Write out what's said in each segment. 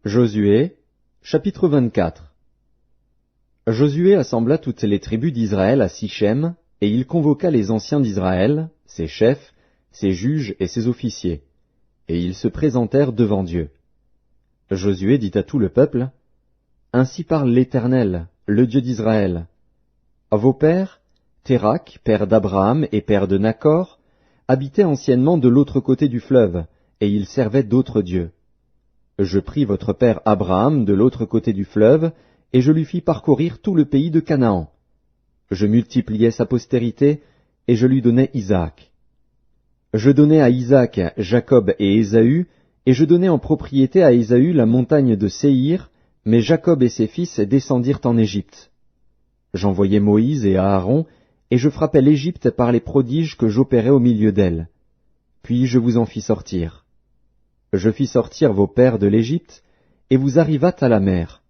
Josué, chapitre 24. Josué assembla toutes les tribus d'Israël à Sichem, et il convoqua les anciens d'Israël, ses chefs, ses juges et ses officiers, et ils se présentèrent devant Dieu. Josué dit à tout le peuple, « Ainsi parle l'Éternel, le Dieu d'Israël. Vos pères, Térakh, père d'Abraham et père de Nakhor, habitaient anciennement de l'autre côté du fleuve, et ils servaient d'autres dieux. Je pris votre père Abraham de l'autre côté du fleuve, et je lui fis parcourir tout le pays de Canaan. Je multipliai sa postérité, et je lui donnai Isaac. Je donnai à Isaac Jacob et Ésaü, et je donnai en propriété à Ésaü la montagne de Séhir, mais Jacob et ses fils descendirent en Égypte. J'envoyai Moïse et Aaron, et je frappai l'Égypte par les prodiges que j'opérais au milieu d'elle. Puis je vous en fis sortir. Je fis sortir vos pères de l'Égypte, et vous arrivâtes à la mer.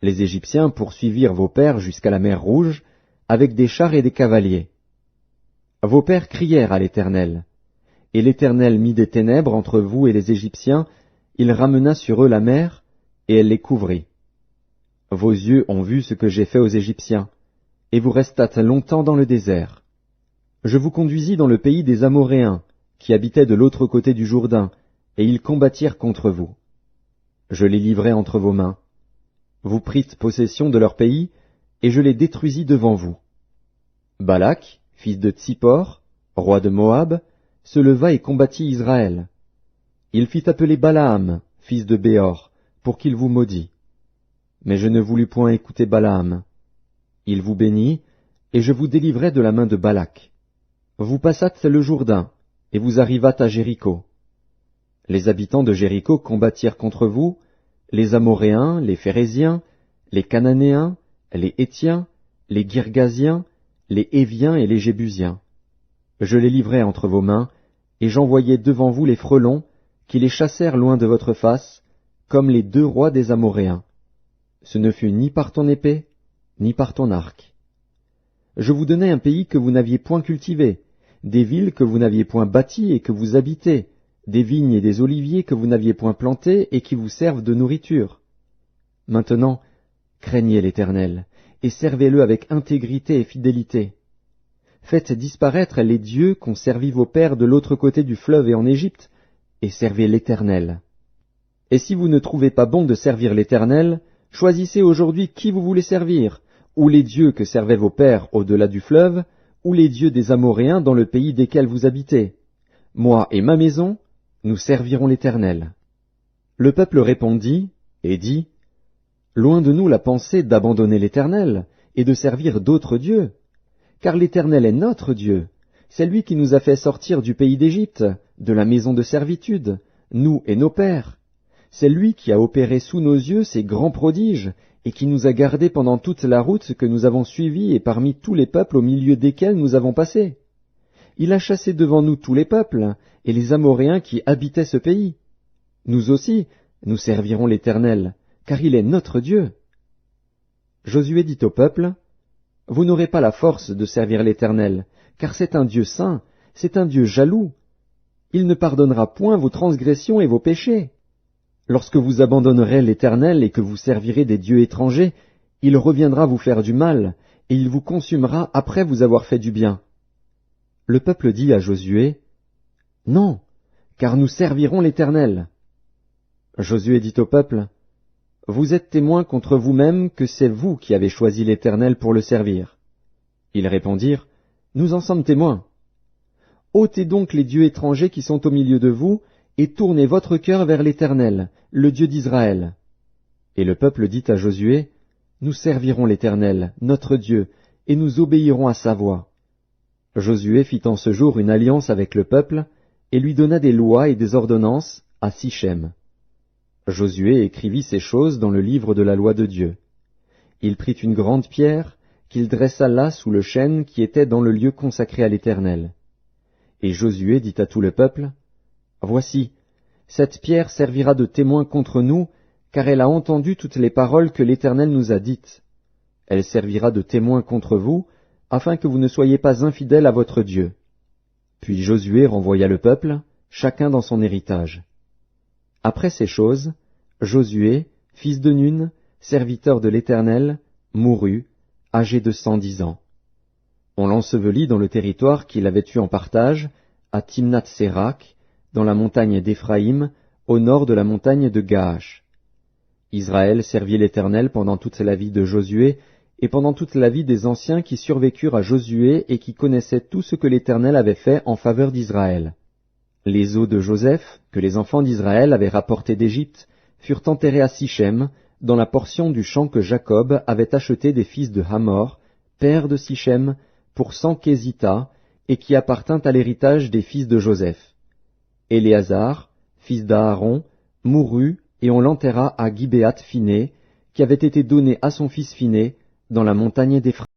Les Égyptiens poursuivirent vos pères jusqu'à la mer Rouge, avec des chars et des cavaliers. Vos pères crièrent à l'Éternel, et l'Éternel mit des ténèbres entre vous et les Égyptiens, il ramena sur eux la mer, et elle les couvrit. Vos yeux ont vu ce que j'ai fait aux Égyptiens, et vous restâtes longtemps dans le désert. Je vous conduisis dans le pays des Amoréens, qui habitaient de l'autre côté du Jourdain, et ils combattirent contre vous. Je les livrai entre vos mains. Vous prîtes possession de leur pays, et je les détruisis devant vous. Balak, fils de Tsippor, roi de Moab, se leva et combattit Israël. Il fit appeler Balaam, fils de Béor, pour qu'il vous maudît. Mais je ne voulus point écouter Balaam. Il vous bénit, et je vous délivrai de la main de Balak. Vous passâtes le Jourdain, et vous arrivâtes à Jéricho. Les habitants de Jéricho combattirent contre vous, les Amoréens, les Phéréziens, les Cananéens, les Hétiens, les Girgasiens, les Héviens et les Jébusiens. Je les livrai entre vos mains, et j'envoyai devant vous les frelons, qui les chassèrent loin de votre face, comme les 2 rois des Amoréens. Ce ne fut ni par ton épée, ni par ton arc. Je vous donnai un pays que vous n'aviez point cultivé, des villes que vous n'aviez point bâties et que vous habitez, des vignes et des oliviers que vous n'aviez point plantés et qui vous servent de nourriture. Maintenant, craignez l'Éternel, et servez-le avec intégrité et fidélité. Faites disparaître les dieux qu'ont servi vos pères de l'autre côté du fleuve et en Égypte, et servez l'Éternel. Et si vous ne trouvez pas bon de servir l'Éternel, choisissez aujourd'hui qui vous voulez servir, ou les dieux que servaient vos pères au-delà du fleuve, ou les dieux des Amoréens dans le pays desquels vous habitez. Moi et ma maison, nous servirons l'Éternel. Le peuple répondit et dit, Loin de nous la pensée d'abandonner l'Éternel et de servir d'autres dieux, car l'Éternel est notre Dieu, c'est lui qui nous a fait sortir du pays d'Égypte, de la maison de servitude, nous et nos pères. C'est lui qui a opéré sous nos yeux ces grands prodiges, et qui nous a gardés pendant toute la route que nous avons suivie et parmi tous les peuples au milieu desquels nous avons passé. Il a chassé devant nous tous les peuples, et les Amoréens qui habitaient ce pays. Nous aussi, nous servirons l'Éternel, car il est notre Dieu. Josué dit au peuple, Vous n'aurez pas la force de servir l'Éternel, car c'est un Dieu saint, c'est un Dieu jaloux. Il ne pardonnera point vos transgressions et vos péchés. Lorsque vous abandonnerez l'Éternel et que vous servirez des dieux étrangers, il reviendra vous faire du mal, et il vous consumera après vous avoir fait du bien. Le peuple dit à Josué, Non, car nous servirons l'Éternel. Josué dit au peuple, Vous êtes témoins contre vous-même que c'est vous qui avez choisi l'Éternel pour le servir. Ils répondirent, Nous en sommes témoins. Ôtez donc les dieux étrangers qui sont au milieu de vous, et tournez votre cœur vers l'Éternel, le Dieu d'Israël. Et le peuple dit à Josué, Nous servirons l'Éternel, notre Dieu, et nous obéirons à sa voix. Josué fit en ce jour une alliance avec le peuple, et lui donna des lois et des ordonnances à Sichem. Josué écrivit ces choses dans le livre de la loi de Dieu. Il prit une grande pierre, qu'il dressa là sous le chêne qui était dans le lieu consacré à l'Éternel. Et Josué dit à tout le peuple, Voici, cette pierre servira de témoin contre nous, car elle a entendu toutes les paroles que l'Éternel nous a dites. Elle servira de témoin contre vous, afin que vous ne soyez pas infidèles à votre Dieu. Puis Josué renvoya le peuple, chacun dans son héritage. Après ces choses, Josué, fils de Nun, serviteur de l'Éternel, mourut, âgé de 110 ans. On l'ensevelit dans le territoire qu'il avait eu en partage, à Timnath-Sérak, dans la montagne d'Éphraïm, au nord de la montagne de Gaash. Israël servit l'Éternel pendant toute la vie de Josué, et pendant toute la vie des anciens qui survécurent à Josué et qui connaissaient tout ce que l'Éternel avait fait en faveur d'Israël. Les os de Joseph, que les enfants d'Israël avaient rapportés d'Égypte, furent enterrés à Sichem, dans la portion du champ que Jacob avait acheté des fils de Hamor, père de Sichem, pour 100 késitas, et qui appartint à l'héritage des fils de Joseph. Éléazar, fils d'Aaron, mourut, et on l'enterra à Gibéath Phiné, qui avait été donné à son fils Phiné, dans la montagne d'Éphraïm.